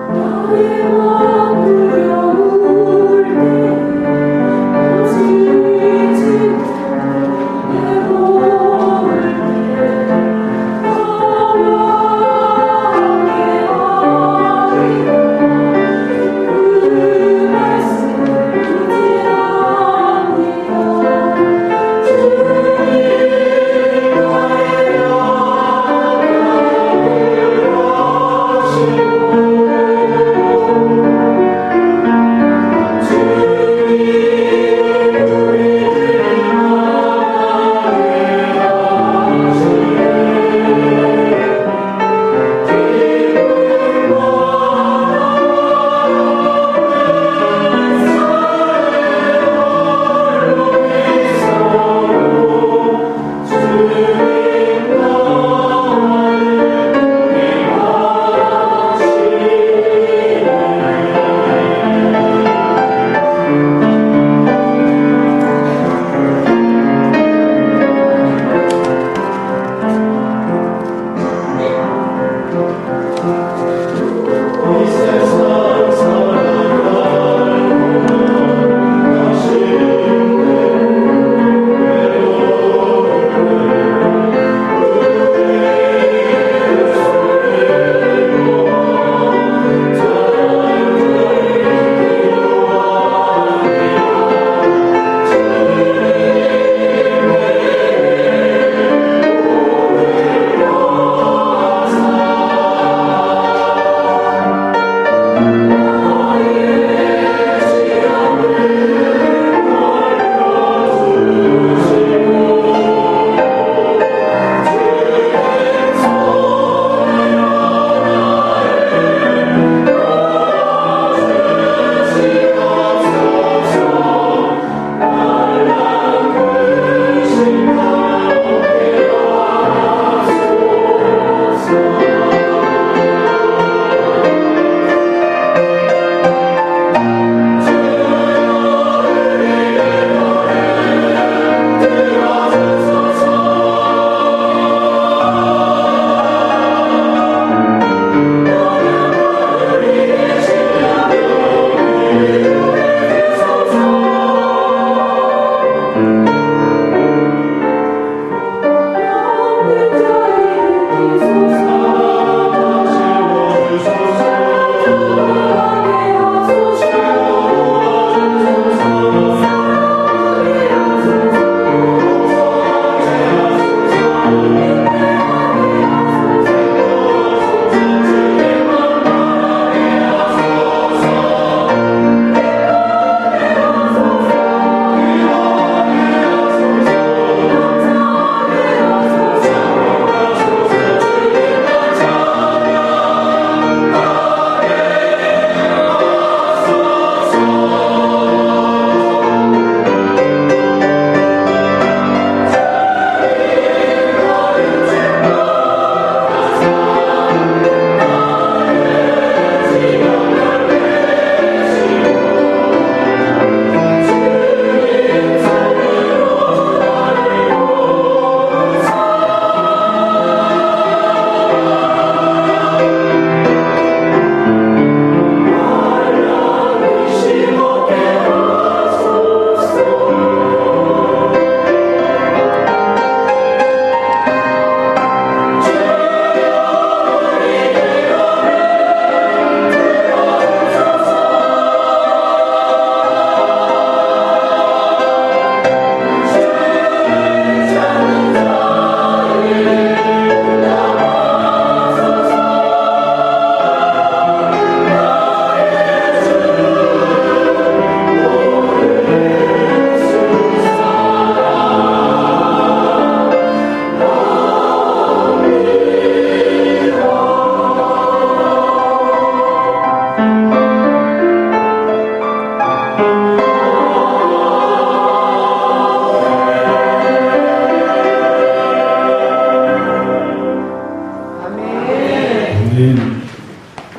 나의 마음 두려울 때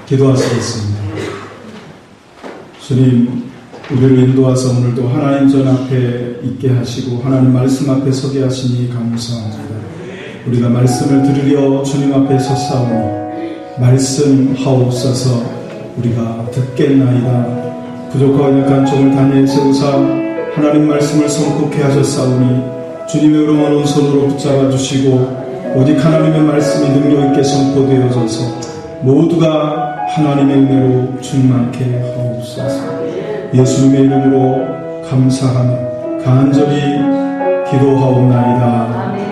기도하시겠습니다. 주님, 우리를 인도하사 오늘도 하나님 전 앞에 있게 하시고 하나님 말씀 앞에 서게 하시니 감사합니다. 우리가 말씀을 들으려 주님 앞에 섰사오니 말씀하옵소서. 우리가 듣겠나이다. 부족하고 약한 종을 단위에 세우사 하나님 말씀을 선포케 하셨사오니 주님의 의로운 오른손으로 붙잡아 주시고 오직 하나님의 말씀이 능력있게 선포되어져서 모두가 하나님의 은혜로 충만케 하옵소서. 예수님의 이름으로 감사하며 간절히 기도하옵나이다. 아멘.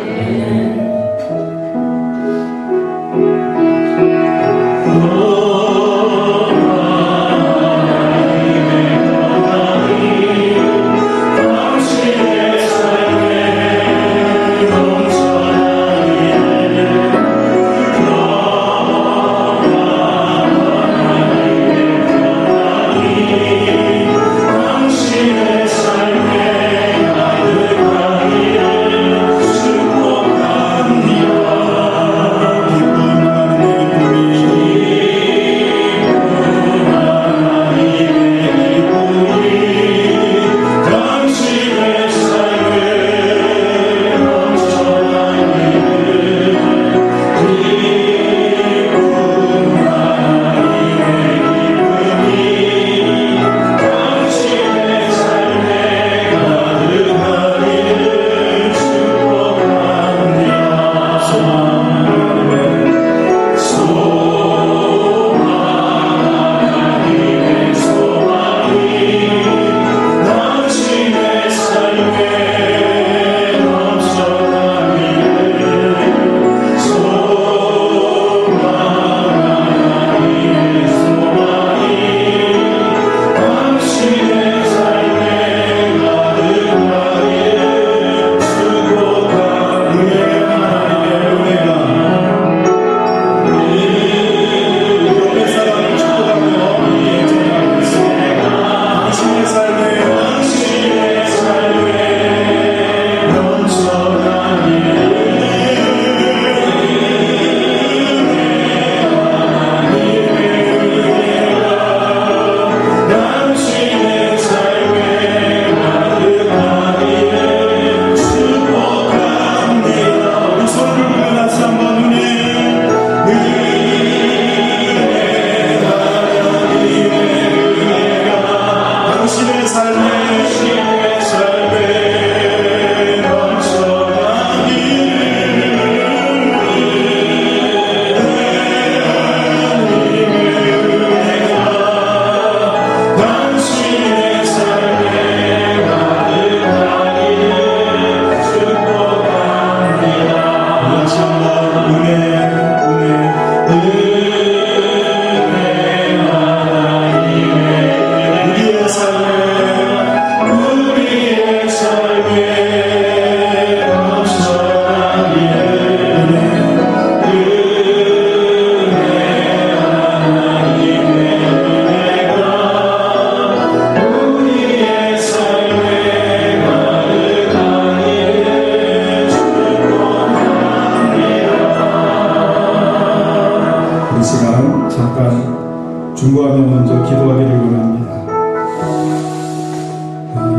중보하며 먼저 기도하기를 원합니다.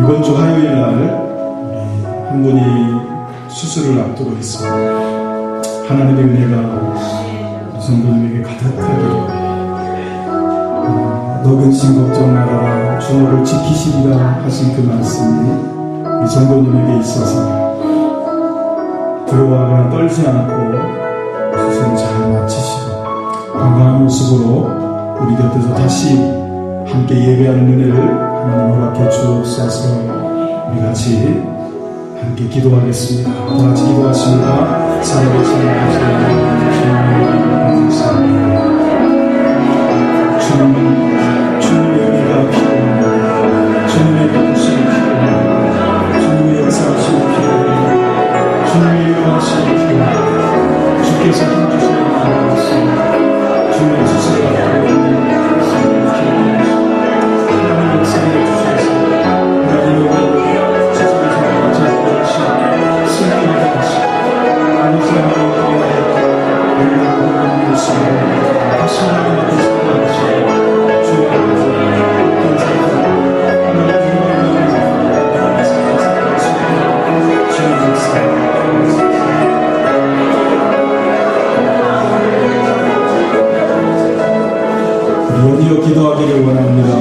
이번 주 화요일 날 한 분이 수술을 앞두고 있습니다. 하나님의 은혜가 성도님에게 가득하기를, 너근 심 걱정 말아라 주너를 지키시리라 하신 그 말씀이 이 성도님에게 있어서 두려워하거나 떨지 않고 수술을 잘 마치시고 건강한 모습으로 우리 곁에서 다시 함께 예배하는 은혜를 하나님 허락해 주옵소서. 우리 같이 함께 기도하겠습니다. 다 같이 기도하십니다. 살아계신 주님의 은혜가 필요합니다. 주님의 도우심이 필요합니다. 주님의 역사하심이 필요합니다. 주님의 일어나심이 필요합니다. 주께서 힘주시는 필요합니다. 주님의 지시가 필요합니다. 하나님 역사에 주셔서 하나님의 다시 하나님 앞에 먼저 기도하기를 원합니다.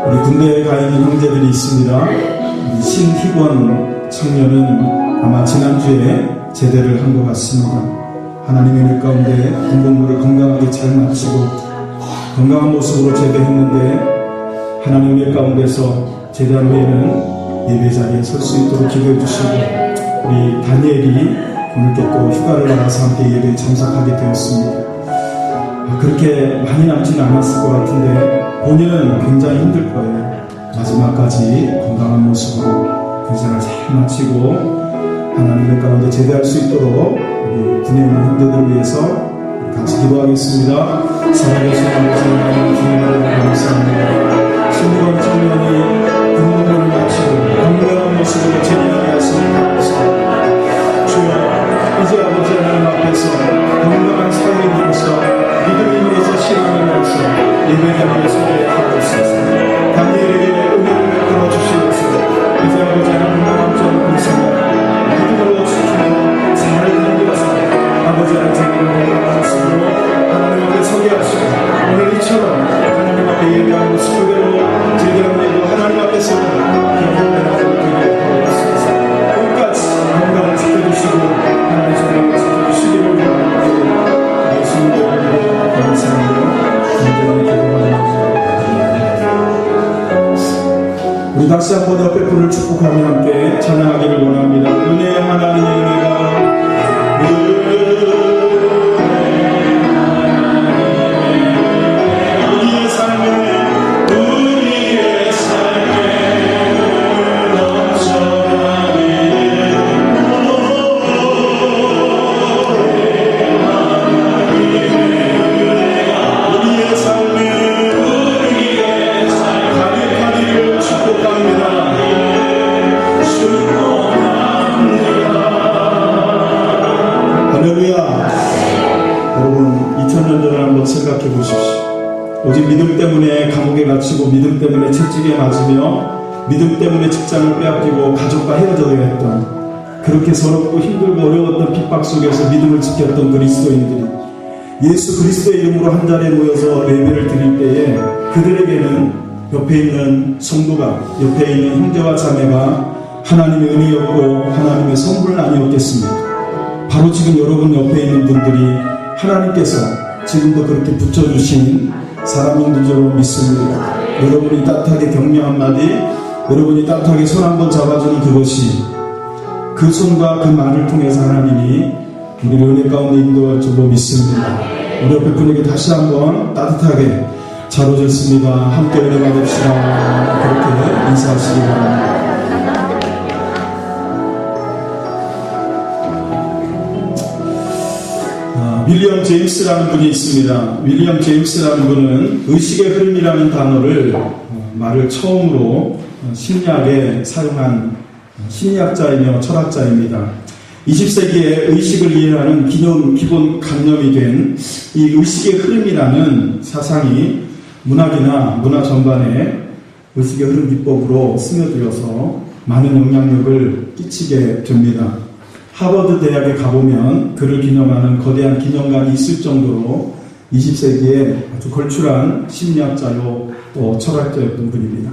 우리 군대에 가 있는 형제들이 있습니다. 우리 신희권 청년은 아마 지난주에 제대를 한 것 같습니다. 하나님의 일 가운데 군복무를 건강하게 잘 마치고 건강한 모습으로 제대했는데 하나님의 일 가운데서 제대한 후에는 예배 자리에 설 수 있도록 기도해 주시고, 우리 다니엘이 오늘께 또 휴가를 나가서 함께 예배에 참석하게 되었습니다. 그렇게 많이 남지는 않았을 것 같은데 본인은 굉장히 힘들 거예요. 마지막까지 건강한 모습으로 그 생활 잘 마치고 하나님의 가운데 제대할 수 있도록 우리 군에 있는 형제들을 위해서 같이 기도하겠습니다. 살아계신 아버지 하나님, 주님을 감사합니다. 신비로운 청년이 군복무를 마치고 건강한 모습으로 제대하게 하시니 감사합니다. 주여, 이제 아버지 하나님 앞에서 건강한 삶을 믿음으로서 실행하면서 예배자리에 소개하고 있습니다. 다니엘에게 은혜를 베풀어 주시면서 이제 아버지 하나님 마음처럼 있습니다. 믿음으로 지키며 잘 견뎌서 아버지 하나님 말씀으로 하나님 앞에 서게 하시고, 오늘 이처럼 하나님 앞에 예배하는 모습 그대로 제대로 예고 하나님 앞에서 기쁨의 나라를 드리게 하옵소서. 끝까지 건강을 지켜주시고 하나님 정말 지켜주시기를 원합니다. 예수님의 우리 다시 한번 옆에 분을 축복하며 함께 찬양하기를 원합니다. 은혜의 하나님의 은혜가 생각해 보십시오. 오직 믿음 때문에 감옥에 갇히고 믿음 때문에 채찍에 맞으며 믿음 때문에 직장을 빼앗기고 가족과 헤어져야 했던, 그렇게 서럽고 힘들고 어려웠던 핍박 속에서 믿음을 지켰던 그리스도인들이 예수 그리스도의 이름으로 한 자리에 모여서 예배를 드릴 때에 그들에게는 옆에 있는 성도가, 옆에 있는 형제와 자매가 하나님의 은혜였고 하나님의 선물 아니었겠습니까? 바로 지금 여러분 옆에 있는 분들이 하나님께서 지금도 그렇게 붙여주신 사람인 줄로 믿습니다. 여러분이 따뜻하게 격려 한마디, 여러분이 따뜻하게 손 한번 잡아주는 그것이, 그 손과 그 말을 통해서 하나님이 우리를 은혜 가운데 인도할 줄로 믿습니다. 우리 옆에 분에게 다시 한번 따뜻하게 잘 오셨습니다, 함께 은혜 받읍시다, 그렇게 인사하시기 바랍니다. 윌리엄 제임스라는 분이 있습니다. 윌리엄 제임스라는 분은 의식의 흐름이라는 단어를 말을 처음으로 심리학에 사용한 심리학자이며 철학자입니다. 20세기에 의식을 이해하는 기본 관념이 된 이 의식의 흐름이라는 사상이 문학이나 문화 전반에 의식의 흐름 기법으로 스며들어서 많은 영향력을 끼치게 됩니다. 하버드 대학에 가보면 그를 기념하는 거대한 기념관이 있을 정도로 20세기에 아주 걸출한 심리학자요 또 철학자였던 분입니다.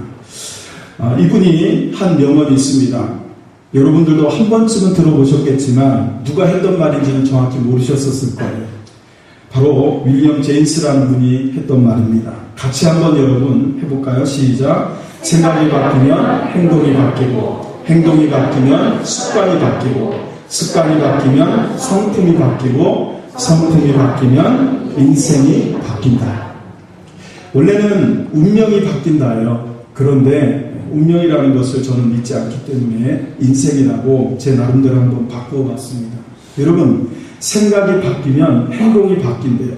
이분이 한 명언이 있습니다. 여러분들도 한 번쯤은 들어보셨겠지만 누가 했던 말인지는 정확히 모르셨었을 거예요. 바로 윌리엄 제임스라는 분이 했던 말입니다. 같이 한번 여러분 해볼까요? 시작. 생각이 바뀌면 행동이 바뀌고, 행동이 바뀌면 습관이 바뀌고, 습관이 바뀌면 성품이 바뀌고, 성품이 바뀌면 인생이 바뀐다. 원래는 운명이 바뀐다예요. 그런데 운명이라는 것을 저는 믿지 않기 때문에 인생이라고 제 나름대로 한번 바꾸어 봤습니다. 여러분, 생각이 바뀌면 행동이 바뀐대요.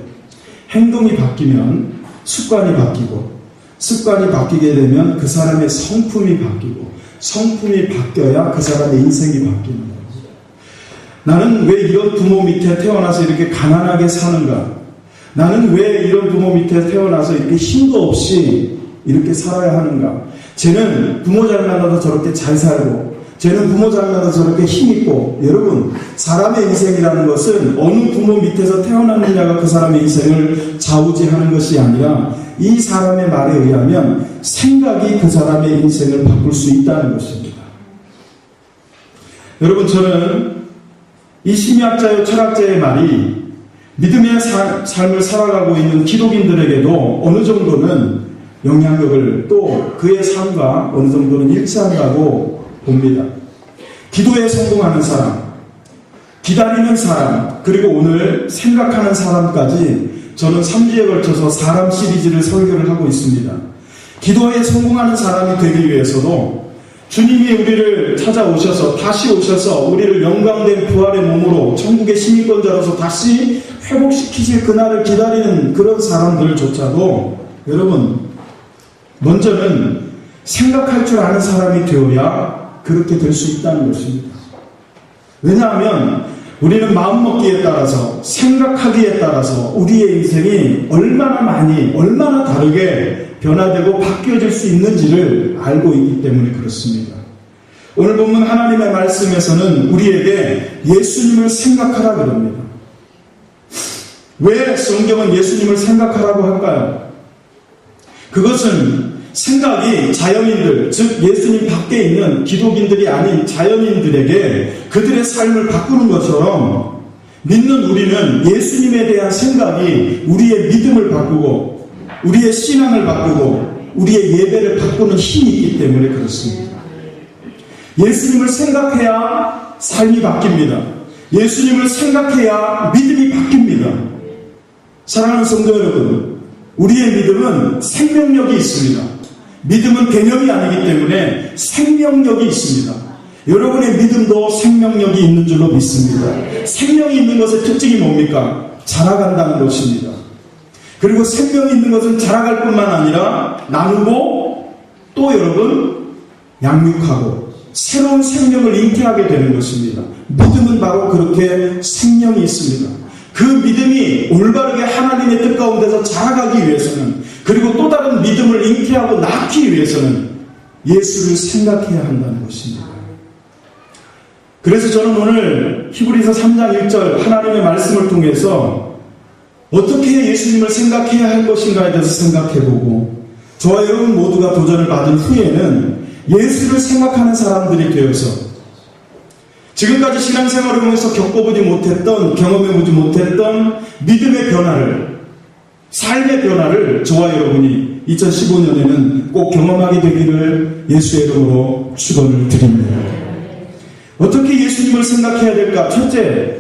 행동이 바뀌면 습관이 바뀌고, 습관이 바뀌게 되면 그 사람의 성품이 바뀌고, 성품이 바뀌어야 그 사람의 인생이 바뀌는 거예요. 나는 왜 이런 부모 밑에 태어나서 이렇게 가난하게 사는가? 나는 왜 이런 부모 밑에 태어나서 이렇게 힘도 없이 이렇게 살아야 하는가? 쟤는 부모 잘 만나서 저렇게 잘 살고, 쟤는 부모 잘나서 저렇게 힘있고, 여러분, 사람의 인생이라는 것은 어느 부모 밑에서 태어났느냐가 그 사람의 인생을 좌우지하는 것이 아니라 이 사람의 말에 의하면 생각이 그 사람의 인생을 바꿀 수 있다는 것입니다. 여러분, 저는 이 심리학자요 철학자의 말이 믿음의 삶을 살아가고 있는 기독인들에게도 어느 정도는 영향력을, 또 그의 삶과 어느 정도는 일치한다고 봅니다. 기도에 성공하는 사람, 기다리는 사람, 그리고 오늘 생각하는 사람까지 저는 3주에 걸쳐서 사람 시리즈를 설교를 하고 있습니다. 기도에 성공하는 사람이 되기 위해서도 주님이 우리를 찾아오셔서, 다시 오셔서 우리를 영광된 부활의 몸으로 천국의 시민권자로서 다시 회복시키실 그날을 기다리는 그런 사람들조차도 여러분, 먼저는 생각할 줄 아는 사람이 되어야 그렇게 될 수 있다는 것입니다. 왜냐하면 우리는 마음먹기에 따라서, 생각하기에 따라서 우리의 인생이 얼마나 많이, 얼마나 다르게 변화되고 바뀌어질 수 있는지를 알고 있기 때문에 그렇습니다. 오늘 본문 하나님의 말씀에서는 우리에게 예수님을 생각하라 그럽니다. 왜 성경은 예수님을 생각하라고 할까요? 그것은 생각이 자연인들, 즉 예수님 밖에 있는 기독인들이 아닌 자연인들에게 그들의 삶을 바꾸는 것처럼 믿는 우리는 예수님에 대한 생각이 우리의 믿음을 바꾸고 우리의 신앙을 바꾸고 우리의 예배를 바꾸는 힘이 있기 때문에 그렇습니다. 예수님을 생각해야 삶이 바뀝니다. 예수님을 생각해야 믿음이 바뀝니다. 사랑하는 성도 여러분, 우리의 믿음은 생명력이 있습니다. 믿음은 개념이 아니기 때문에 생명력이 있습니다. 여러분의 믿음도 생명력이 있는 줄로 믿습니다. 생명이 있는 것의 특징이 뭡니까? 자라간다는 것입니다. 그리고 생명이 있는 것은 자라갈 뿐만 아니라 나누고 또 여러분 양육하고 새로운 생명을 잉태하게 되는 것입니다. 믿음은 바로 그렇게 생명이 있습니다. 그 믿음이 올바르게 하나님의 뜻 가운데서 자라가기 위해서는, 그리고 또 다른 믿음을 잉태하고 낳기 위해서는 예수를 생각해야 한다는 것입니다. 그래서 저는 오늘 히브리서 3장 1절 하나님의 말씀을 통해서 어떻게 예수님을 생각해야 할 것인가에 대해서 생각해보고, 저와 여러분 모두가 도전을 받은 후에는 예수를 생각하는 사람들이 되어서 지금까지 신앙생활을 통해서 겪어보지 못했던, 경험해보지 못했던 믿음의 변화를, 삶의 변화를 저와 여러분이 2015년에는 꼭 경험하게 되기를 예수의 이름으로 축원을 드립니다. 어떻게 예수님을 생각해야 될까? 첫째,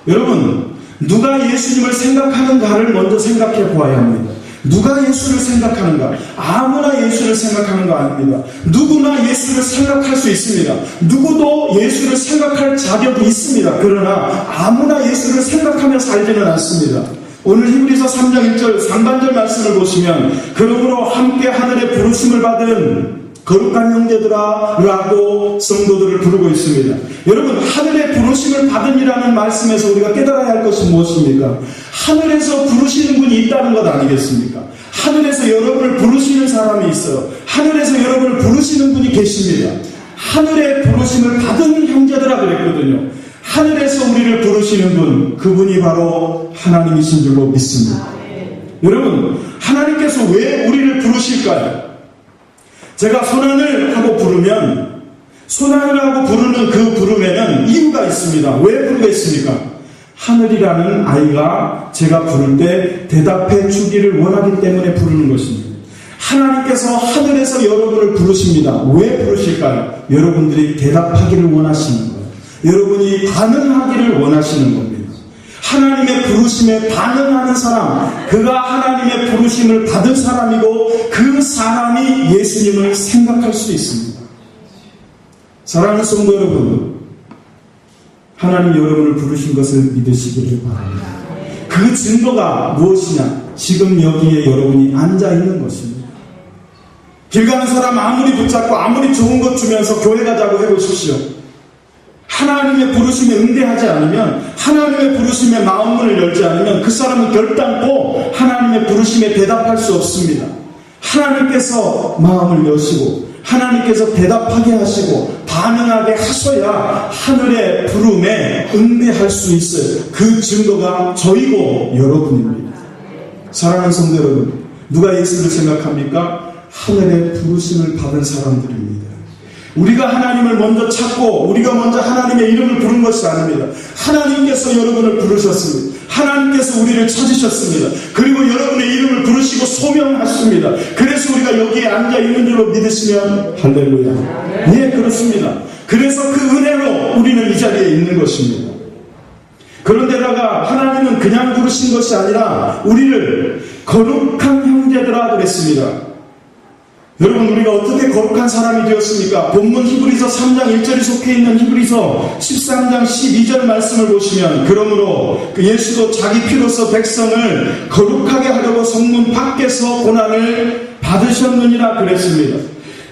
여러분, 누가 예수님을 생각하는가를 먼저 생각해 보아야 합니다. 누가 예수를 생각하는가? 아무나 예수를 생각하는 거 아닙니다. 누구나 예수를 생각할 수 있습니다. 누구도 예수를 생각할 자격이 있습니다. 그러나 아무나 예수를 생각하며 살지는 않습니다. 오늘 히브리서 3장 1절 상반절 말씀을 보시면 그러므로 함께 하늘의 부르심을 받은 거룩한 형제들아 라고 성도들을 부르고 있습니다. 여러분, 하늘의 부르심을 받은이라는 말씀에서 우리가 깨달아야 할 것은 무엇입니까? 하늘에서 부르시는 분이 있다는 것 아니겠습니까? 하늘에서 여러분을 부르시는 사람이 있어요. 하늘에서 여러분을 부르시는 분이 계십니다. 하늘의 부르심을 받은 형제들아 그랬거든요. 하늘에서 우리를 부르시는 분, 그분이 바로 하나님이신 줄로 믿습니다. 여러분, 하나님께서 왜 우리를 부르실까요? 제가 손하늘 하고 부르면, 손하늘 하고 부르는 그 부름에는 이유가 있습니다. 왜 부르겠습니까? 하늘이라는 아이가 제가 부를 때 대답해 주기를 원하기 때문에 부르는 것입니다. 하나님께서 하늘에서 여러분을 부르십니다. 왜 부르실까요? 여러분들이 대답하기를 원하시는 거예요. 여러분이 반응하기를 원하시는 겁니다. 하나님의 부르심에 반응하는 사람, 그가 하나님의 부르심을 받은 사람이고 그 사람이 예수님을 생각할 수 있습니다. 사랑하는 성도 여러분, 하나님 여러분을 부르신 것을 믿으시기를 바랍니다. 그 증거가 무엇이냐? 지금 여기에 여러분이 앉아있는 것입니다. 길 가는 사람 아무리 붙잡고 아무리 좋은 것 주면서 교회 가자고 해보십시오. 하나님의 부르심에 응대하지 않으면, 하나님의 부르심에 마음문을 열지 않으면 그 사람은 결단코 하나님의 부르심에 대답할 수 없습니다. 하나님께서 마음을 여시고 하나님께서 대답하게 하시고 반응하게 하셔야 하늘의 부름에 응대할 수 있어요. 그 증거가 저희고 여러분입니다. 사랑하는 성도 여러분, 누가 예수를 생각합니까? 하늘의 부르심을 받은 사람들입니다. 우리가 하나님을 먼저 찾고 우리가 먼저 하나님의 이름을 부른 것이 아닙니다. 하나님께서 여러분을 부르셨습니다. 하나님께서 우리를 찾으셨습니다. 그리고 여러분의 이름을 부르시고 소명하십니다. 그래서 우리가 여기에 앉아있는 줄로 믿으시면 할렐루야. 예, 그렇습니다. 그래서 그 은혜로 우리는 이 자리에 있는 것입니다. 그런데다가 하나님은 그냥 부르신 것이 아니라 우리를 거룩한 형제들아 그랬습니다. 여러분, 우리가 어떻게 거룩한 사람이 되었습니까? 본문 히브리서 3장 1절이 속해 있는 히브리서 13장 12절 말씀을 보시면, 그러므로 예수도 자기 피로서 백성을 거룩하게 하려고 성문 밖에서 고난을 받으셨느니라 그랬습니다.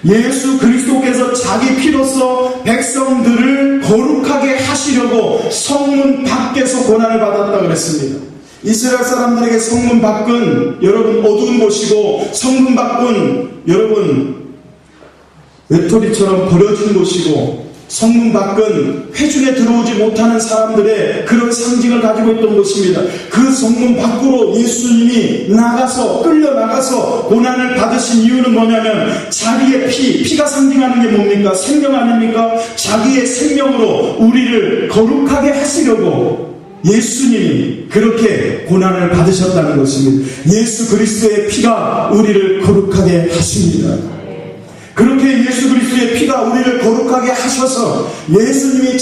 예수 그리스도께서 자기 피로서 백성들을 거룩하게 하시려고 성문 밖에서 고난을 받았다 그랬습니다. 이스라엘 사람들에게 성문 밖은 여러분 어두운 곳이고, 성문 밖은 여러분 외톨이처럼 버려진 곳이고, 성문 밖은 회중에 들어오지 못하는 사람들의 그런 상징을 가지고 있던 곳입니다. 그 성문 밖으로 예수님이 끌려나가서 고난을 받으신 이유는 뭐냐면, 자기의 피가 상징하는 게 뭡니까? 생명 아닙니까? 자기의 생명으로 우리를 거룩하게 하시려고 예수님이 그렇게 고난을 받으셨다는 것입니다. 예수 그리스도의 피가 우리를 거룩하게 하십니다. 그렇게 예수 그리스도의 피가 우리를 거룩하게 하셔서 예수님이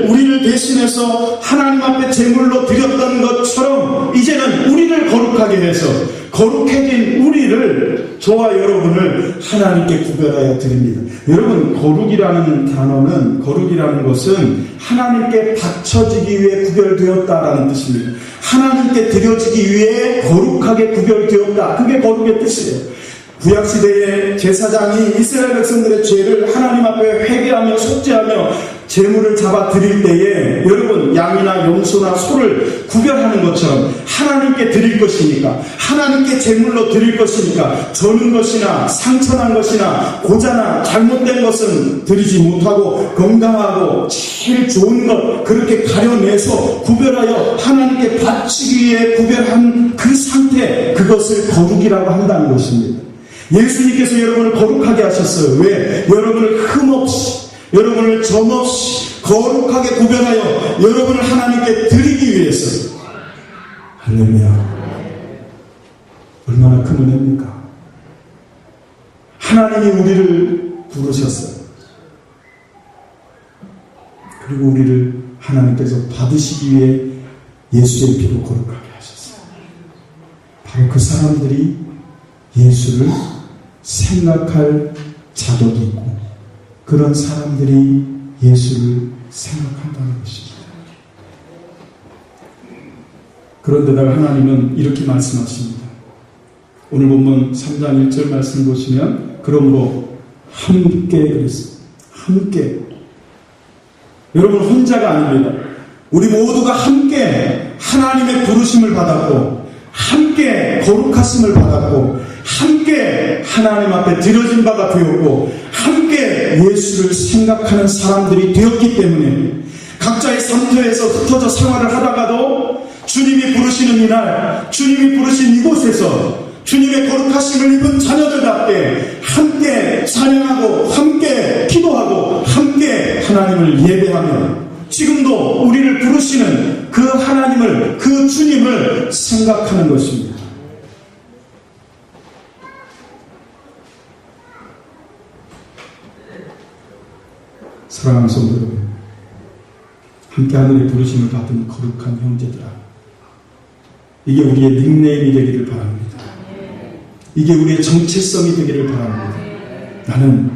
우리를 대신해서 하나님 앞에 제물로 드렸던 것처럼 이제는 우리를 거룩하게 해서 거룩해진 우리를, 저와 여러분을 하나님께 구별하여 드립니다. 여러분, 거룩이라는 것은 하나님께 바쳐지기 위해 구별되었다라는 뜻입니다. 하나님께 드려지기 위해 거룩하게 구별되었다. 그게 거룩의 뜻이에요. 구약시대의 제사장이 이스라엘 백성들의 죄를 하나님 앞에 회개하며 속죄하며 제물을 잡아 드릴 때에, 여러분, 양이나 염소나 소를 구별하는 것처럼 하나님께 드릴 것이니까, 하나님께 제물로 드릴 것이니까, 저는 것이나 상처난 것이나 고자나 잘못된 것은 드리지 못하고 건강하고 제일 좋은 것, 그렇게 가려내서 구별하여 하나님께 바치기 위해 구별한 그 상태, 그것을 거룩이라고 한다는 것입니다. 예수님께서 여러분을 거룩하게 하셨어요. 왜? 여러분을 흠없이, 여러분을 점없이 거룩하게 구별하여 여러분을 하나님께 드리기 위해서. 할렐루야. 얼마나 큰 은혜입니까? 하나님이 우리를 부르셨어요. 그리고 우리를 하나님께서 받으시기 위해 예수의 피로 거룩하게 하셨어요. 바로 그 사람들이 예수를 생각할 자격이 있고, 그런 사람들이 예수를 생각한다는 것입니다. 그런데다가 하나님은 이렇게 말씀하십니다. 오늘 본문 3장 1절 말씀 보시면, 그러므로 함께 그랬습니다. 함께. 여러분, 혼자가 아닙니다. 우리 모두가 함께 하나님의 부르심을 받았고, 함께 거룩하심을 받았고, 함께 하나님 앞에 드려진 바가 되었고, 함께 예수를 생각하는 사람들이 되었기 때문에 각자의 상태에서 흩어져 생활을 하다가도 주님이 부르시는 이날, 주님이 부르신 이곳에서 주님의 거룩하심을 입은 자녀들답게 함께 찬양하고 함께 기도하고 함께 하나님을 예배하며, 지금도 우리를 부르시는 그 하나님을, 그 주님을 생각하는 것입니다. 사랑하는 성도 여러분, 함께 하늘의 부르심을 받은 거룩한 형제들아, 이게 우리의 닉네임이 되기를 바랍니다. 이게 우리의 정체성이 되기를 바랍니다. 나는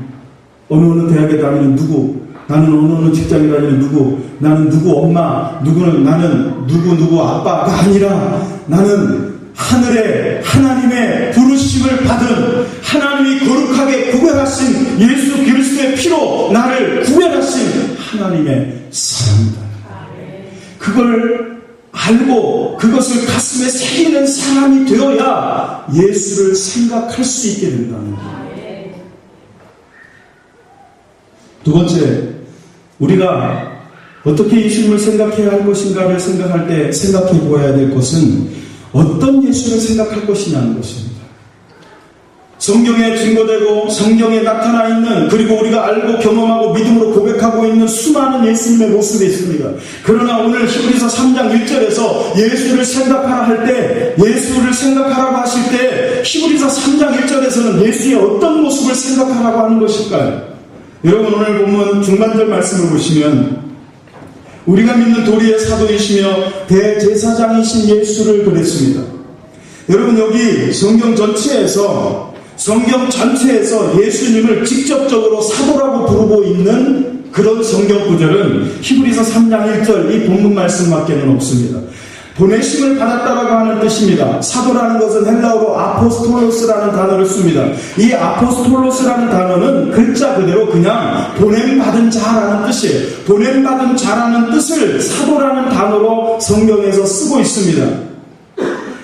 어느 대학에 다니는 누구, 나는 어느 직장에 다니는 누구, 나는 누구 엄마, 나는 누구 아빠가 아니라, 나는 하나님의 부르심을 받은, 하나님이 거룩하게 구별하신 예수 그리스도의 피로 나를 구별하신 하나님의 사람이다. 그걸 알고 그것을 가슴에 새기는 사람이 되어야 예수를 생각할 수 있게 된다는 거예요. 두 번째, 우리가 어떻게 예수님을 생각해야 할 것인가를 생각할 때 생각해 보아야 될 것은 어떤 예수를 생각할 것이냐는 것입니다. 성경에 증거되고 성경에 나타나 있는, 그리고 우리가 알고 경험하고 믿음으로 고백하고 있는 수많은 예수님의 모습이 있습니다. 그러나 오늘 히브리서 3장 1절에서 예수를 생각하라 할 때, 예수를 생각하라고 하실 때 히브리서 3장 1절에서는 예수의 어떤 모습을 생각하라고 하는 것일까요? 여러분, 오늘 본문 중간절 말씀을 보시면 우리가 믿는 도리의 사도이시며 대제사장이신 예수를 그랬습니다. 여러분, 여기 성경 전체에서 예수님을 직접적으로 사도라고 부르고 있는 그런 성경 구절은 히브리서 3장 1절 이 본문 말씀밖에는 없습니다. 보내심을 받았다라고 하는 뜻입니다. 사도라는 것은 헬라어로 아포스톨로스라는 단어를 씁니다. 이 아포스톨로스라는 단어는 글자 그대로 그냥 보냄받은 자라는 뜻이에요. 보냄받은 자라는 뜻을 사도라는 단어로 성경에서 쓰고 있습니다.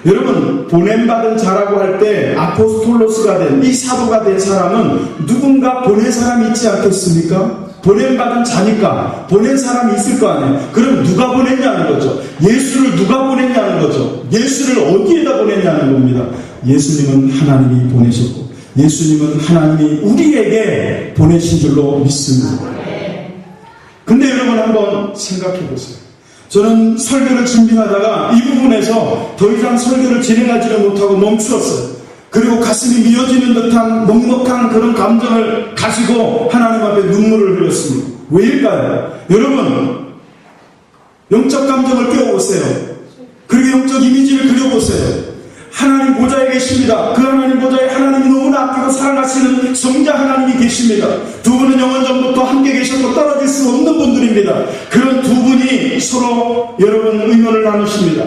여러분, 보냄받은 자라고 할 때 아포스톨로스가 된, 이 사도가 된 사람은 누군가 보낸 사람이 있지 않겠습니까? 보냄받은 자니까 보낸 사람이 있을 거 아니에요. 그럼 누가 보냈냐는 거죠. 예수를 누가 보냈냐는 거죠. 예수를 어디에다 보냈냐는 겁니다. 예수님은 하나님이 보내셨고, 예수님은 하나님이 우리에게 보내신 줄로 믿습니다. 근데 여러분, 한번 생각해 보세요. 저는 설교를 준비하다가 이 부분에서 더 이상 설교를 진행하지를 못하고 멈추었어요. 그리고 가슴이 미어지는 듯한 먹먹한 그런 감정을 가지고 하나님 앞에 눈물을 흘렸습니다. 왜일까요? 여러분, 영적 감정을 껴보세요. 그리고 영적 이미지를 그려보세요. 하나님 보좌에 계십니다. 그 하나님 보좌에 하나님이 너무나 아끼고 사랑하시는 성자 하나님이 계십니다. 두 분은 영원전부터 함께 계셨고 떨어질 수 없는 분들입니다. 그런 두 분이 서로 여러분 의논을 나누십니다.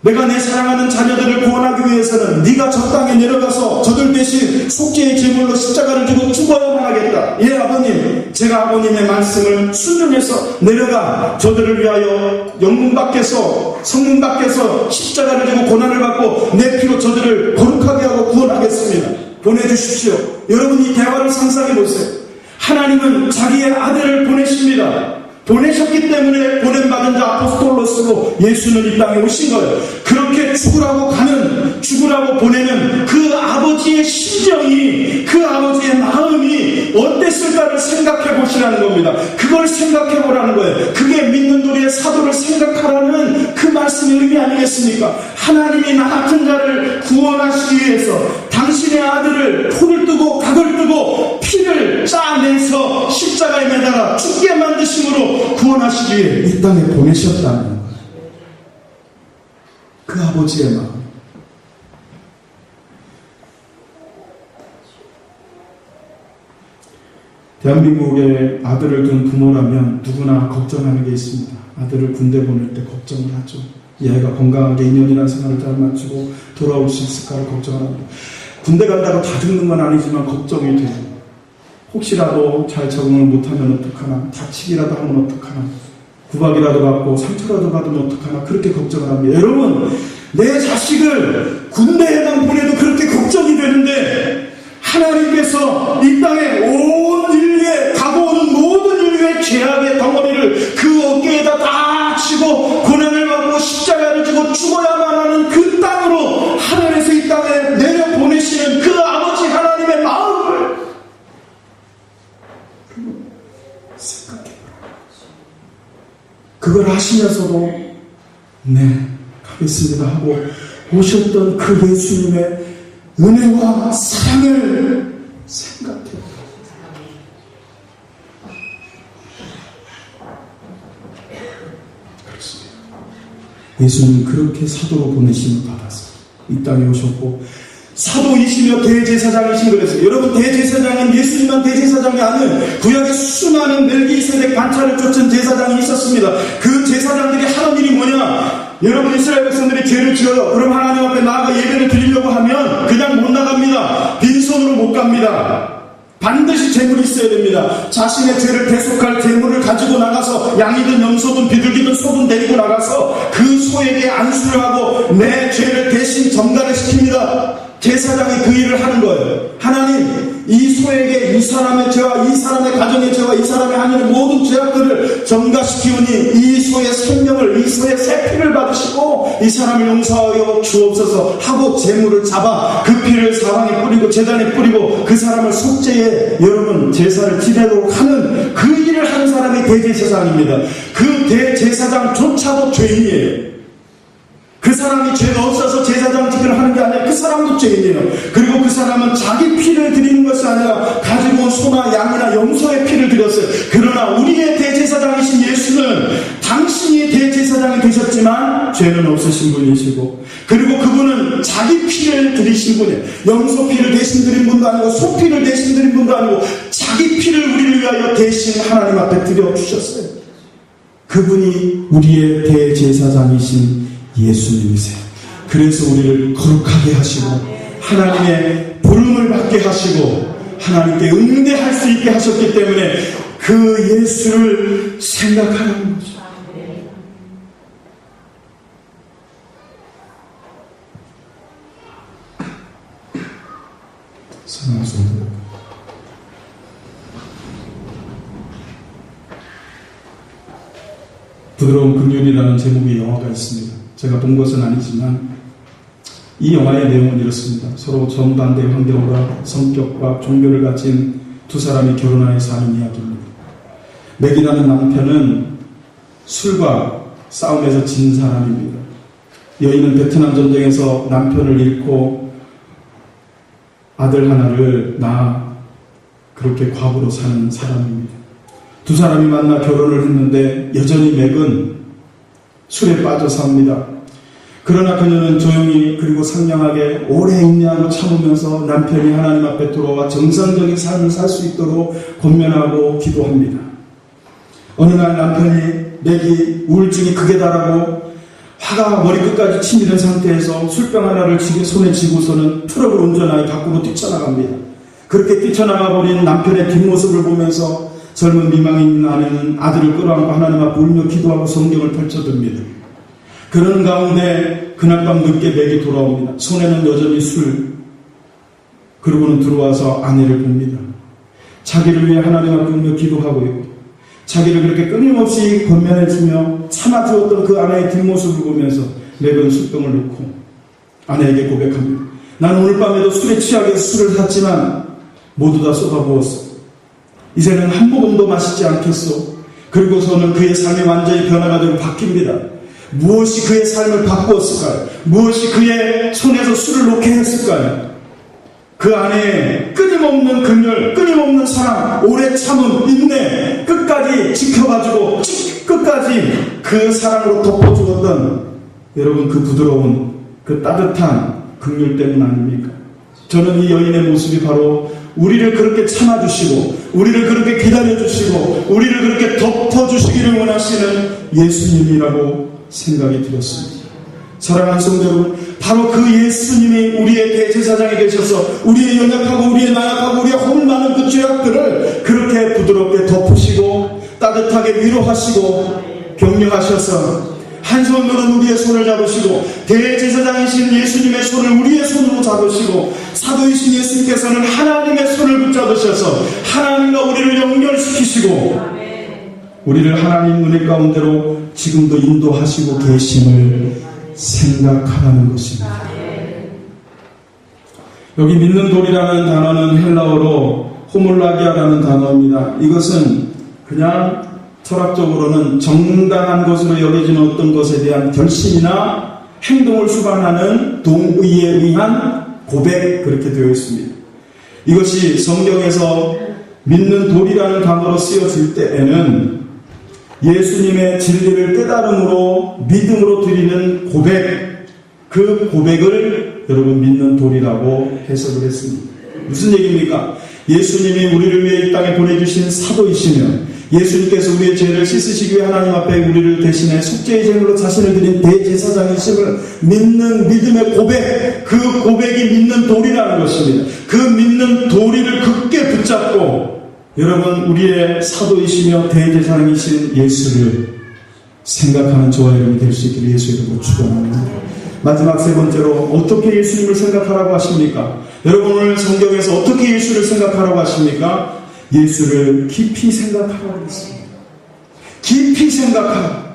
내가 내 사랑하는 자녀들을 구원하기 위해서는 네가 저 땅에 내려가서 저들 대신 속죄의 제물로 십자가를 지고 죽어야만 하겠다. 예, 아버님, 제가 아버님의 말씀을 순종해서 내려가 저들을 위하여 영문 밖에서, 성문 밖에서 십자가를 지고 고난을 받고 내 피로 저들을 거룩하게 하고 구원하겠습니다. 보내주십시오. 여러분, 이 대화를 상상해 보세요. 하나님은 자기의 아들을 보내십니다. 보내셨기 때문에 보냄받은 자 아포스톨로스로 예수는 이 땅에 오신 거예요. 그렇게 죽으라고 보내는 그 아버지의 심정이, 그 아버지의 마음이 어땠을까를 생각해 보시라는 겁니다. 그걸 생각해 보라는 거예요. 그게 믿는 도리의 사도를 생각하라는 그 말씀의 의미 아니겠습니까? 하나님이 나 같은 자를 구원하시기 위해서 당신의 아들을 포를 뜨고 각을 뜨고 피를 짜내서 십자가에 매달아 죽게 만드심으로 구원하시기 위해 이 땅에 보내셨다는 거예요. 그 아버지의 마음. 대한민국에 아들을 둔 부모라면 누구나 걱정하는 게 있습니다. 아들을 군대 보낼 때 걱정을 하죠. 얘가 건강하게 2년이나 생활을 잘 마치고 돌아올 수 있을까를 걱정합니다. 군대 간다고 다 죽는 건 아니지만 걱정이 돼요. 혹시라도 잘 적응을 못하면 어떡하나, 다치기라도 하면 어떡하나, 구박이라도 받고 상처라도 받으면 어떡하나, 그렇게 걱정을 합니다. 여러분, 내 자식을 군대에만 보내도 그렇게 걱정이 되는데 하나님께서 이 땅에 온 인류에 가고 오는 모든 인류의 죄악의 덩어리를 그 어깨에다 다 치고 고난을 받고 십자가를 지고 죽어야만 하는 그 땅으로 하늘에서 이 땅에 내려보내시는 그 아버지 하나님의 마음을 생각해보라. 그걸 하시면서도 네, 가겠습니다 하고 오셨던 그 예수님의 은혜와 사랑을 생각해보라. 그렇습니다. 예수님 그렇게 사도로 보내심을 받아서 이 땅에 오셨고 사도이시며 대제사장이신 그랬어요. 여러분, 대제사장은 예수님만 대제사장이 아닌 구약의 수많은 멜기세덱 반차를 쫓은 제사장이 있었습니다. 그 제사장들이 하는 일이 뭐냐? 여러분, 이스라엘 백성들이 죄를 지어요. 그럼 하나님 앞에 나아가 예배를 드리려고 하면 그냥 못 나갑니다. 빈손으로 못 갑니다. 반드시 제물이 있어야 됩니다. 자신의 죄를 대속할 제물을 가지고 나가서 양이든 염소든 비둘기든 소든 데리고 나가서 그 소에게 안수를 하고 내 죄를 대신 전가를 시킵니다. 제사장이 그 일을 하는 거예요. 하나님, 이 소에게 이 사람의 죄와 이 사람의 가정의 죄와 이 사람의 하나님의 모든 죄악들을 전가시키오니 이 소의 생명을, 이 소의 새 피를 받으시고 이 사람을 용서하여 주옵소서 하고 제물을 잡아 그 피를 사방에 뿌리고 제단에 뿌리고 그 사람을 속죄에 여러분 제사를 지내도록 하는 그 일을 하는 사람이 대제사장입니다. 그 대제사장조차도 죄인이에요. 그 사람이 죄가 없어서 제사장직을 하는 게 아니라 그 사람도 죄인이에요. 그리고 그 사람은 자기 피를 드리는 것이 아니라 가지고 온 소나 양이나 염소의 피를 드렸어요. 그러나 우리의 대제사장이신 예수는 당신이 대제사장이 되셨지만 죄는 없으신 분이시고, 그리고 그분은 자기 피를 드리신 분이에요. 염소 피를 대신 드린 분도 아니고 소 피를 대신 드린 분도 아니고 자기 피를 우리를 위하여 대신 하나님 앞에 드려주셨어요. 그분이 우리의 대제사장이신 예수님이세요. 그래서 우리를 거룩하게 하시고 하나님의 부름을 받게 하시고 하나님께 응대할 수 있게 하셨기 때문에 그 예수를 생각하는 거죠. 사랑하는 성도, 부드러운 긍휼이라는 제목의 영화가 있습니다. 제가 본 것은 아니지만 이 영화의 내용은 이렇습니다. 서로 정반대 환경과 성격과 종교를 가진 두 사람이 결혼하여 사는 이야기입니다. 맥이라는 남편은 술과 싸움에서 진 사람입니다. 여인은 베트남 전쟁에서 남편을 잃고 아들 하나를 낳아 그렇게 과부로 사는 사람입니다. 두 사람이 만나 결혼을 했는데 여전히 맥은 술에 빠져 삽니다. 그러나 그녀는 조용히 그리고 상냥하게 오래 인내하고 참으면서 남편이 하나님 앞에 돌아와 정상적인 삶을 살 수 있도록 권면하고 기도합니다. 어느 날 남편이 맥이 우울증이 극에 달하고 화가 머리끝까지 치미는 상태에서 술병 하나를 손에 쥐고서는 트럭을 운전하여 밖으로 뛰쳐나갑니다. 그렇게 뛰쳐나가 버린 남편의 뒷모습을 보면서 젊은 미망이 있는 아내는 아들을 끌어안고 하나님 앞에 울며 기도하고 성경을 펼쳐듭니다. 그러는 가운데 그날 밤 늦게 맥이 돌아옵니다. 손에는 여전히 술. 그러고는 들어와서 아내를 봅니다. 자기를 위해 하나님 앞에 울며 기도하고 있고 자기를 그렇게 끊임없이 권면해주며 참아주었던 그 아내의 뒷모습을 보면서 맥은 술병을 놓고 아내에게 고백합니다. 나는 오늘 밤에도 술에 취하게 술을 샀지만 모두 다 쏟아부었어. 이제는 한 모금도 마시지 않겠소. 그리고서는 그의 삶이 완전히 변화가 되고 바뀝니다. 무엇이 그의 삶을 바꾸었을까요? 무엇이 그의 손에서 술을 놓게 했을까요? 그 안에 끊임없는 긍휼, 끊임없는 사랑, 오래 참음, 인내, 끝까지 지켜봐주고 끝까지 그 사랑으로 덮어주었던 여러분 그 부드러운 그 따뜻한 긍휼 때문 아닙니까? 저는 이 여인의 모습이 바로 우리를 그렇게 참아주시고 우리를 그렇게 기다려주시고 우리를 그렇게 덮어주시기를 원하시는 예수님이라고 생각이 들었습니다. 사랑하는 성도 여러분, 바로 그 예수님이 우리의 대제사장이 되셔서 우리의 연약하고 우리의 나약하고 우리의 허물 많은 그 죄악들을 그렇게 부드럽게 덮으시고 따뜻하게 위로하시고 격려하셔서 한 손으로는 우리의 손을 잡으시고 대제사장이신 예수님의 손을 우리의 손으로 잡으시고 사도이신 예수님께서는 하나님의 손을 붙잡으셔서 하나님과 우리를 연결시키시고 우리를 하나님 은혜 가운데로 지금도 인도하시고 계심을 생각하라는 것입니다. 여기 믿는 돌이라는 단어는 헬라어로 호몰라기아라는 단어입니다. 이것은 그냥 철학적으로는 정당한 것으로 여겨지는 어떤 것에 대한 결심이나 행동을 수반하는 동의에 의한 고백, 그렇게 되어 있습니다. 이것이 성경에서 믿는 돌이라는 단어로 쓰여질 때에는 예수님의 진리를 깨달음으로 믿음으로 드리는 고백, 그 고백을 여러분 믿는 돌이라고 해석을 했습니다. 무슨 얘기입니까? 예수님이 우리를 위해 이 땅에 보내주신 사도이시며 예수님께서 우리의 죄를 씻으시기 위해 하나님 앞에 우리를 대신해 속죄의 제물로 자신을 드린 대제사장이심을 믿는 믿음의 고백, 그 고백이 믿는 돌이라는 것입니다. 그 믿는 도리를 굳게 붙잡고 여러분 우리의 사도이시며 대제사장이신 예수를 생각하는 저와 여러분이 될 수 있기를 예수 이름으로 축원합니다. 마지막 세 번째로 어떻게 예수님을 생각하라고 하십니까? 여러분 오늘 성경에서 어떻게 예수를 생각하라고 하십니까? 예수를 깊이 생각하라고 했습니다. 깊이 생각하라.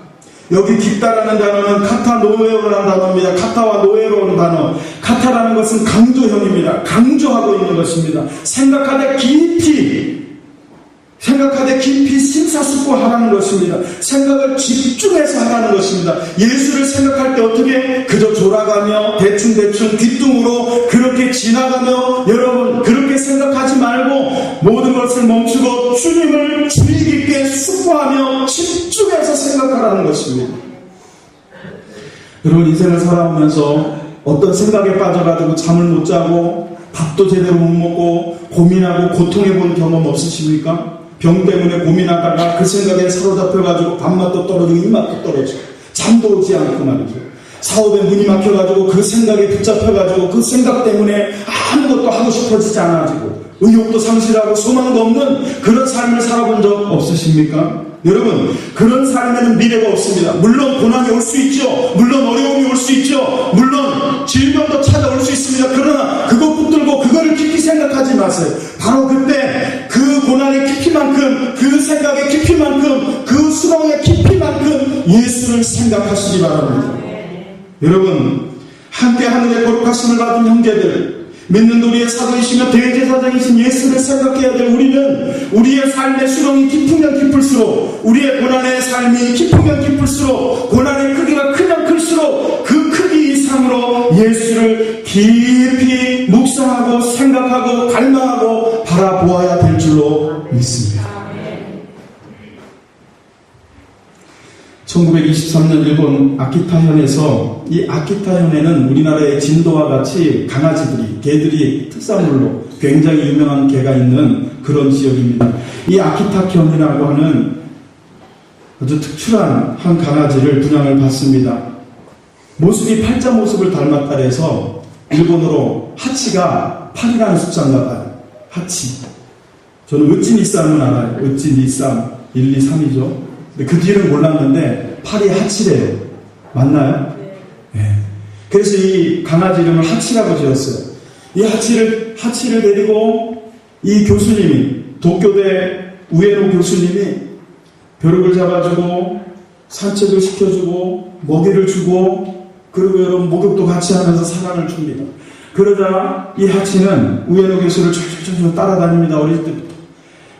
여기 깊다라는 단어는 카타 노에로라는 단어입니다. 카타와 노에로라는 단어. 카타라는 것은 강조형입니다. 강조하고 있는 것입니다. 생각하되 깊이 심사숙고하라는 것입니다. 생각을 집중해서 하라는 것입니다. 예수를 생각할 때 어떻게 그저 졸아가며 대충 뒷등으로 그렇게 지나가며 여러분 그렇게 생각하지 말고 모든 것을 멈추고 주님을 주의 깊게 숙고하며 집중해서 생각하라는 것입니다. 여러분 인생을 살아오면서 어떤 생각에 빠져가지고 잠을 못 자고 밥도 제대로 못 먹고 고민하고 고통해본 경험 없으십니까? 병 때문에 고민하다가 그 생각에 사로잡혀가지고 밥맛도 떨어지고 입맛도 떨어지고 잠도 오지 않고 말이죠. 사업에 문이 막혀가지고 그 생각에 붙잡혀가지고 그 생각 때문에 아무것도 하고 싶어지지 않아지고 의욕도 상실하고 소망도 없는 그런 삶을 살아본 적 없으십니까? 여러분 그런 삶에는 미래가 없습니다. 물론 고난이 올 수 있죠. 물론 어려움이 올 수 있죠. 물론 질병도 찾아올 수 있습니다. 그러나 그거 붙들고 그거를 깊이 생각하지 마세요. 바로 그때 그 고난의 깊이만큼 그 생각의 깊이만큼 그 수렁의 깊이만큼 예수를 생각하시기 바랍니다. 여러분 함께 하늘의 거룩하심을 받은 형제들 믿는 우리의 사도이시며 대제사장이신 예수를 생각해야 될 우리는 우리의 삶의 수렁이 깊으면 깊을수록 우리의 고난의 삶이 깊으면 깊을수록 고난의 크기가 크면 클수록 그 크기 이상으로 예수를 깊이 묵상하고 생각하고 갈망하고 바라보아야 될 줄로 믿습니다. 1923년 일본 아키타현에서 이 아키타현에는 우리나라의 진도와 같이 강아지들이 개들이 특산물로 굉장히 유명한 개가 있는 그런 지역입니다. 이 아키타현이라고 하는 아주 특출한 한 강아지를 분양을 받습니다. 모습이 팔자 모습을 닮았다 해서 일본어로 하치가 8이라는 숫자인가 봐요. 하치. 저는 으찌니쌈은 알아요. 으찌니쌈 1, 2, 3이죠. 근데 그 뒤를 몰랐는데 8이 하치래요. 맞나요? 네. 그래서 이 강아지 이름을 하치라고 지었어요. 이 하치를 데리고 이 교수님이 도쿄대 우에노 교수님이 벼룩을 잡아주고 산책을 시켜주고 먹이를 주고 그리고 여러분 목욕도 같이 하면서 사랑을 줍니다. 그러다 이 하치는 우에노 교수를 쫄쫄쫄 따라다닙니다. 어릴 때부터.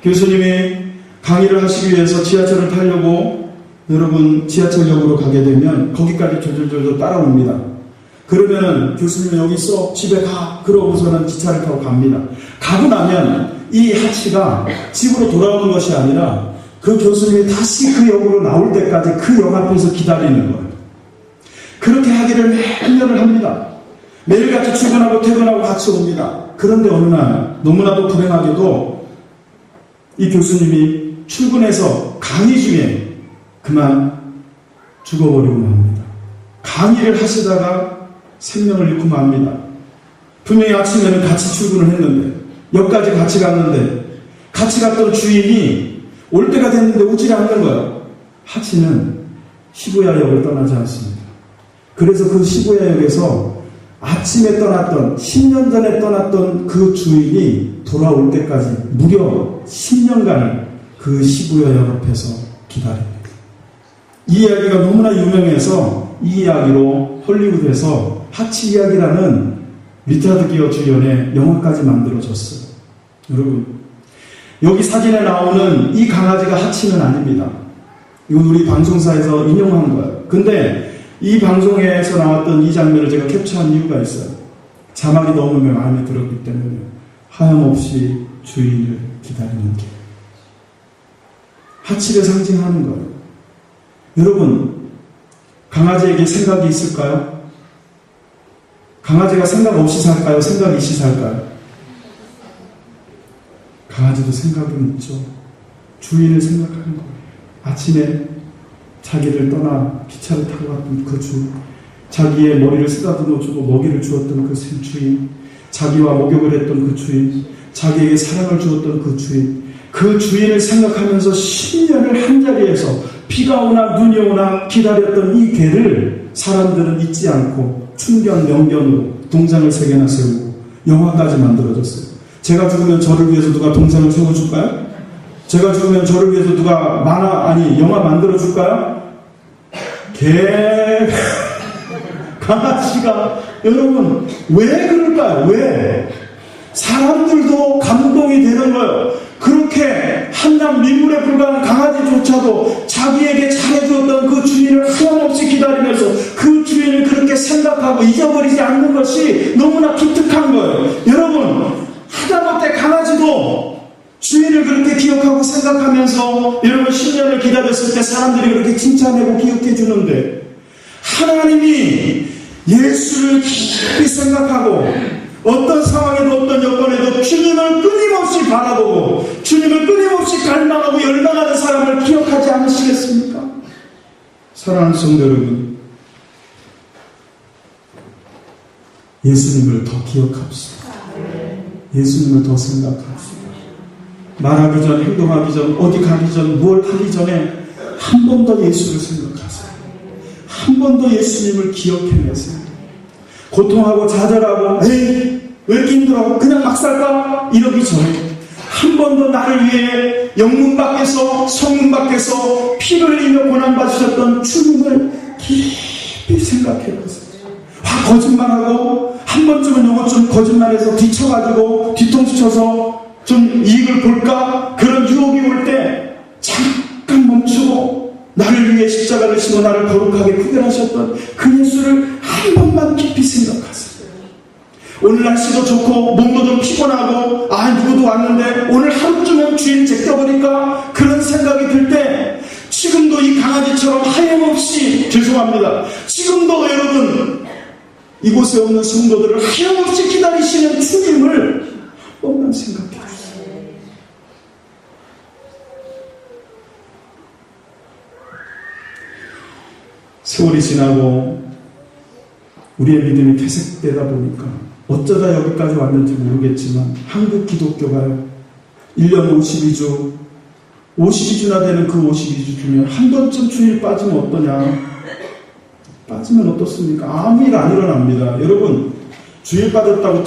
교수님이 강의를 하시기 위해서 지하철을 타려고 여러분 지하철역으로 가게 되면 거기까지 졸졸졸 따라옵니다. 그러면은 교수님 여기 있어 집에 가 그러고서는 기차를 타고 갑니다. 가고 나면 이 하치가 집으로 돌아오는 것이 아니라 그 교수님이 다시 그 역으로 나올 때까지 그 역 앞에서 기다리는 거예요. 그렇게 하기를 매년을 합니다. 매일같이 출근하고 퇴근하고 같이 옵니다. 그런데 어느 날 너무나도 불행하게도 이 교수님이 출근해서 강의 중에 그만 죽어버리고 맙니다. 강의를 하시다가 생명을 잃고 맙니다. 분명히 아침에는 같이 출근을 했는데 역까지 같이 갔는데 같이 갔던 주인이 올 때가 됐는데 오지 않는 거예요. 하치는 시부야역을 떠나지 않습니다. 그래서 그 시부야역에서 아침에 떠났던 10년 전에 떠났던 그 주인이 돌아올 때까지 무려 10년간을 그 시부야역 앞에서 기다립니다. 이 이야기가 너무나 유명해서 이 이야기로 헐리우드에서 하치 이야기라는 리차드 기어 주연의 영화까지 만들어졌어요. 여러분 여기 사진에 나오는 이 강아지가 하치는 아닙니다. 이건 우리 방송사에서 인용한 거예요. 근데 이 방송에서 나왔던 이 장면을 제가 캡처한 이유가 있어요. 자막이 너무 마음에 들었기 때문에 하염없이 주인을 기다리는 길. 하치를 상징하는 거예요. 여러분 강아지에게 생각이 있을까요? 강아지가 생각 없이 살까요? 생각 있이 살까요? 강아지도 생각은 있죠. 주인을 생각하는 거예요. 아침에 자기를 떠나 기차를 타고 갔던 그 주인, 자기의 머리를 쓰다듬어주고 먹이를 주었던 그 주인, 자기와 목욕을 했던 그 주인, 자기에게 사랑을 주었던 그 주인, 그 주인을 생각하면서 10년을 한자리에서 비가 오나 눈이 오나 기다렸던 이 개를 사람들은 잊지 않고 충견, 명견으로 동상을 3개나 세우고 영화까지 만들어졌어요. 제가 죽으면 저를 위해서 누가 동상을 세워줄까요? 제가 죽으면 저를 위해서 누가 영화 만들어줄까요? 강아지가, 여러분, 왜 그럴까요? 왜? 사람들도 감동이 되는 거예요. 그렇게 한낱 민물에 불과한 강아지조차도 자기에게 잘해주었던 그 주인을 하염없이 기다리면서 그 주인을 그렇게 생각하고 잊어버리지 않는 것이 너무나 기특한 거예요. 여러분, 하다못해 강아지도 주인을 그렇게 기억하고 생각하면서 여러분 10년을 기다렸을 때 사람들이 그렇게 칭찬하고 기억해 주는데, 하나님이 예수를 깊이 생각하고 어떤 상황에도 어떤 여건에도 주님을 끊임없이 바라보고 주님을 끊임없이 갈망하고 열망하는 사람을 기억하지 않으시겠습니까? 사랑하는 성도 여러분, 예수님을 더 기억합시다. 예수님을 더 생각합시다. 말하기 전, 행동하기 전, 어디 가기 전, 뭘 하기 전에 한 번 더 예수를 생각하세요. 한 번 더 예수님을 기억해내세요. 고통하고 좌절하고 에이 왜 이렇게 힘들어 그냥 막 살까 이러기 전에 한 번 더 나를 위해 영문 밖에서 성문 밖에서 피를 흘리며 고난받으셨던 주님을 깊이 생각해보세요. 거짓말하고 한 번쯤은 요거 좀 거짓말해서 뒤쳐가지고 뒤통수 쳐서 좀 이익을 볼까 그런 유혹이 올 때 잠깐 멈추고 나를 위해 십자가를 지고 나를 거룩하게 구별하셨던 그 예수를 한 번만 깊이 생각하세요. 오늘 날씨도 좋고 몸도 좀 피곤하고 누구도 왔는데 오늘 하루쯤은 주인 제껴버릴까 그런 생각이 들 때 지금도 이 강아지처럼 하염없이 죄송합니다. 지금도 여러분 이곳에 없는 성도들을 하염없이 기다리시는 주님을 한 번만 생각해 주세요. 세월이 지나고 우리의 믿음이 퇴색되다 보니까 어쩌다 여기까지 왔는지 모르겠지만 한국 기독교가요 1년 52주나 되는 그 52주 중에 한 번쯤 주일 빠지면 어떠냐? 빠지면 어떻습니까? 아무 일 안 일어납니다. 여러분 주일 빠졌다고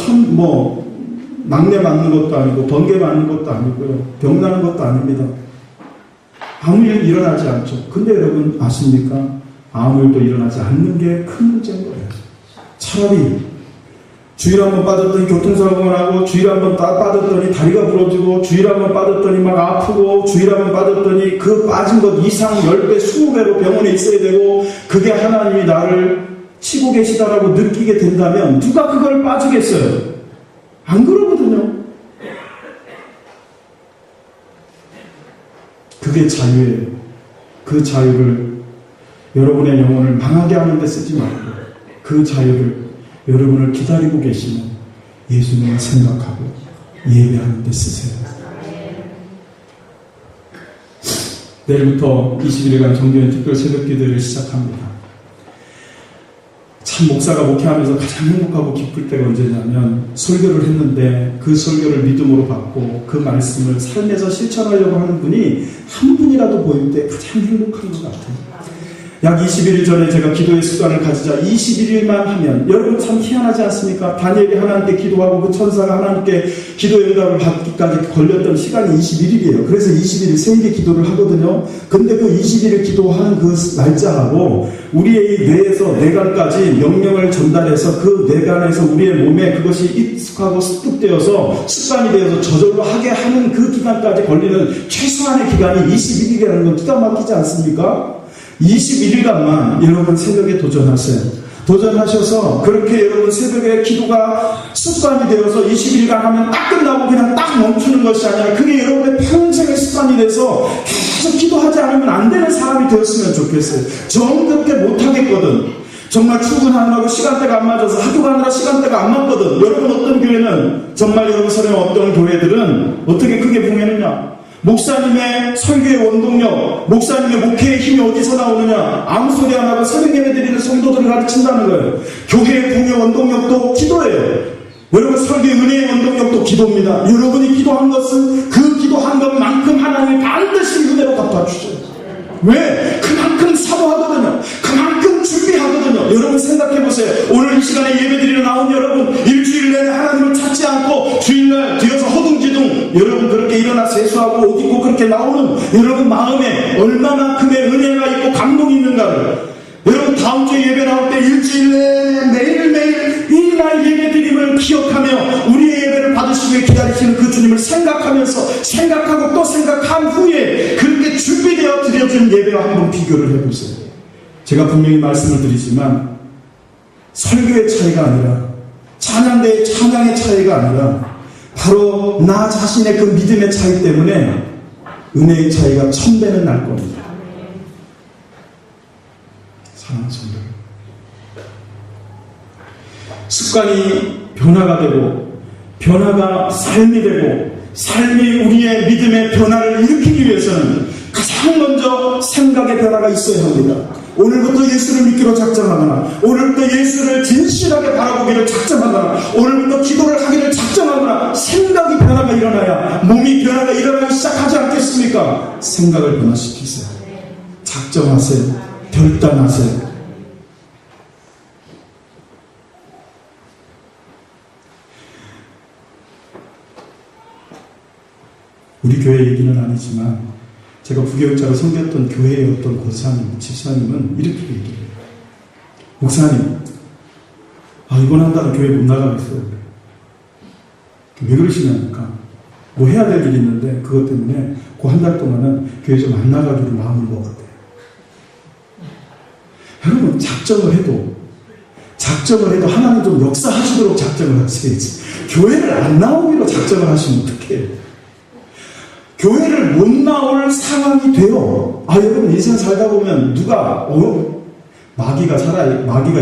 막내 맞는 것도 아니고 번개 맞는 것도 아니고요 병나는 것도 아닙니다. 아무 일 일어나지 않죠. 근데 여러분 아십니까? 아무 일도 일어나지 않는 게 큰 문제인 거예요. 차라리 주일 한번 빠졌더니 교통사고가 나고 주일 한번 빠졌더니 다리가 부러지고 주일 한번 빠졌더니 막 아프고 주일 한번 빠졌더니 그 빠진 것 이상 10배 20배로 병원에 있어야 되고 그게 하나님이 나를 치고 계시다라고 느끼게 된다면 누가 그걸 빠지겠어요? 안 그러거든요. 그게 자유예요. 그 자유를 여러분의 영혼을 망하게 하는 데 쓰지 말고 그 자유를 여러분을 기다리고 계시는 예수님을 생각하고 예배하는 데 쓰세요. 내일부터 21일간 정기는 특별 새벽기도를 시작합니다. 참 목사가 목회하면서 가장 행복하고 기쁠 때가 언제냐면 설교를 했는데 그 설교를 믿음으로 받고 그 말씀을 삶에서 실천하려고 하는 분이 한 분이라도 보일 때 가장 행복한 것 같아요. 약 21일 전에 제가 기도의 습관을 가지자 21일만 하면 여러분 참 희한하지 않습니까? 다니엘이 하나님께 기도하고 그 천사가 하나님께 기도의 응답을 받기까지 걸렸던 시간이 21일이에요. 그래서 21일 세일의 기도를 하거든요. 근데 그 21일 기도하는 그 날짜하고 우리의 뇌에서 뇌관까지 명령을 전달해서 그 뇌관에서 우리의 몸에 그것이 익숙하고 습득되어서 습관이 되어서 저절로 하게 하는 그 기간까지 걸리는 최소한의 기간이 21일이라는 건 기가 막히지 않습니까? 21일간만 여러분 새벽에 도전하세요. 도전하셔서 그렇게 여러분 새벽에 기도가 습관이 되어서 21일간 하면 딱 끝나고 그냥 딱 멈추는 것이 아니라 그게 여러분의 평생의 습관이 돼서 계속 기도하지 않으면 안 되는 사람이 되었으면 좋겠어요. 정답게 못하겠거든. 정말 출근하느라고 시간대가 안 맞아서 학교 가느라 시간대가 안 맞거든. 여러분 어떤 교회는 정말 여러분 설령 어떤 교회들은 어떻게 크게 봉했느냐? 목사님의 설교의 원동력, 목사님의 목회의 힘이 어디서 나오느냐? 아무 소리 안 하고 새벽 예배 드리는 성도들을 가르친다는 거예요. 교회의 봉의 원동력도 기도예요. 여러분 설교의 은혜의 원동력도 기도입니다. 여러분이 기도한 것은 그 기도한 것만큼 하나님이 반드시 은혜로 갚아주셔요. 왜? 그만큼 사모하거든요. 그만큼 준비하거든요. 여러분 생각해 보세요. 오늘 이 시간에 예배드리러 나온 여러분, 일주일 내내 하나님을 찾지 않고 주일날 뒤에서 허둥지둥 여러분 그렇게 일어나 세수하고 옷 입고 그렇게 나오는 여러분 마음에 얼마만큼의 은혜가 있고 감동이 있는가를, 여러분 다음 주에 예배 나올 때 일주일 내내 매일매일 이 날 예배드림을 기억하며 우리의 예배를 받으시기 위해 기다리시는 그 주님을 생각하면서 생각하고 또 생각한 후에 그렇게 준비되어 드려진 예배와 한번 비교를 해보세요. 제가 분명히 말씀을 드리지만 설교의 차이가 아니라 찬양대의 찬양의 차이가 아니라 바로 나 자신의 그 믿음의 차이 때문에 은혜의 차이가 1000배는 날 겁니다. 사랑하는 성도, 습관이 변화가 되고 변화가 삶이 되고 삶이 우리의 믿음의 변화를 일으키기 위해서는 가장 먼저 생각의 변화가 있어야 합니다. 오늘부터 예수를 믿기로 작정하거나, 오늘부터 예수를 진실하게 바라보기를 작정하거나, 오늘부터 기도를 하기를 작정하거나, 생각이 변화가 일어나야 몸이 변화가 일어나기 시작하지 않겠습니까? 생각을 변화시키세요. 작정하세요. 결단하세요. 우리 교회 얘기는 아니지만 제가 부교육자로 섬겼던 교회의 어떤 권사님, 집사님은 이렇게 얘기해요. 목사님, 이번 한 달은 교회 못 나가겠어요. 왜 그러시냐니까, 뭐 해야 될 일이 있는데 그것 때문에 그 한 달 동안은 교회 좀 안 나가기로 마음을 먹었대요. 여러분, 작정을 해도 하나님 좀 역사하시도록 작정을 하셔야지, 교회를 안 나오기로 작정을 하시면 어떡해요? 교회를 못 나올 상황이 돼요. 여러분, 인생 살다 보면 누가 마귀가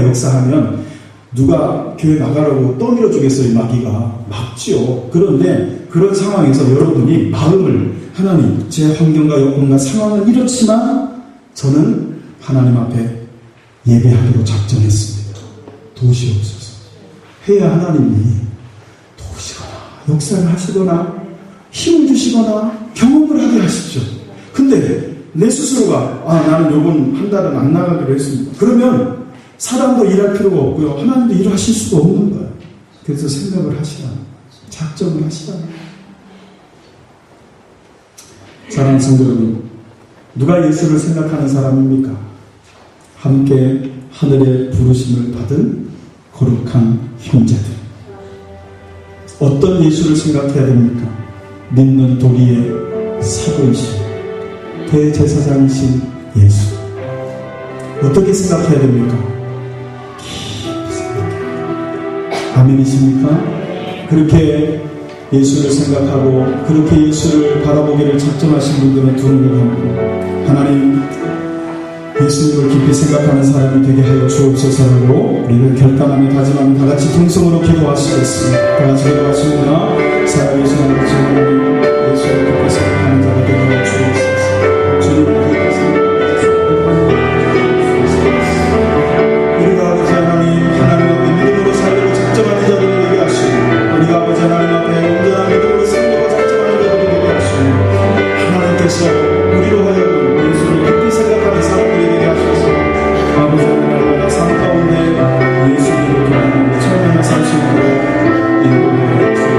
역사하면 누가 교회 나가라고 떠밀어 주겠어요? 마귀가 막지요. 그런데 그런 상황에서 여러분이 마음을, 하나님, 제 환경과 여건과 상황은 이렇지만 저는 하나님 앞에 예배하기로 작정했습니다. 도우시옵소서. 해야 하나님이 도우시거나 역사를 하시거나 힘을 주시거나 경험을 하게 하십시오. 근데 내 스스로가 나는 요번 한 달은 안 나가기로 했습니다. 그러면 사람도 일할 필요가 없고요, 하나님도 일하실 수가 없는 거예요. 그래서 생각을 하시라, 작정을 하시라. 사랑하는 성도 여러분, 누가 예수를 생각하는 사람입니까? 함께 하늘의 부르심을 받은 거룩한 형제들. 어떤 예수를 생각해야 됩니까? 믿는 도리의 사도이신 대제사장이신 예수. 어떻게 생각해야 됩니까? 깊이 생각해야. 아멘이십니까? 그렇게 예수를 생각하고 그렇게 예수를 바라보기를 작정하신 분들은 두 눈을 감고, 하나님, 예수님을 깊이 생각하는 사람이 되게 하여 주옵소서라고 우리를 결단하며 다짐하며 다같이 통성으로 기도하시겠습니다. 다같이 기도하십니다. 사랑 예수 아버지 하나님, 예수를 깊이 생각하는 자가 되게 하여 주옵소서. 주님을 깊이 생각하여 우리가 아버지 하나님, 하나님 앞에 믿음으로 살려고 작정하는 자들이 되게 하시고, 우리가 아버지 하나님 앞에 온전한 믿음으로 살려고 작정하는 자들이 되게 하시고, 하나님께서 우리로 하여금 예수를 깊이 생각하는 사람들이 되게 하셔서 아버지 하나님, 삶 가운데 예수님을 드리는 처음에는 사실로 인도해 주옵소서.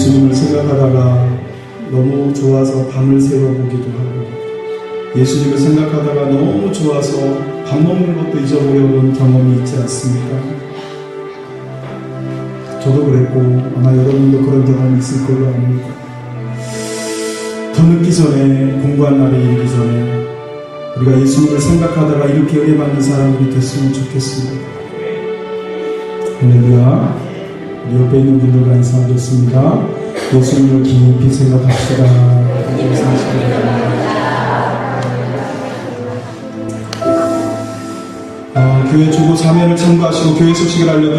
예수님을 생각하다가 너무 좋아서 밤을 새워보기도 하고, 예수님을 생각하다가 너무 좋아서 밥 먹는 것도 잊어버려본 경험이 있지 않습니까? 저도 그랬고 아마 여러분도 그런 경험이 있을 걸로 압니다. 더 늦기 전에, 공부한 날이 이르기 전에 우리가 예수님을 생각하다가 이렇게 은혜 받는 사람들이 됐으면 좋겠습니다. 할렐루야. 우리 옆에 있는 분들과 인사하겠습니다. 예수님을 깊이 생각합시다. 교회 주보 사면을 참고하시고 교회 소식을 알려드립니다.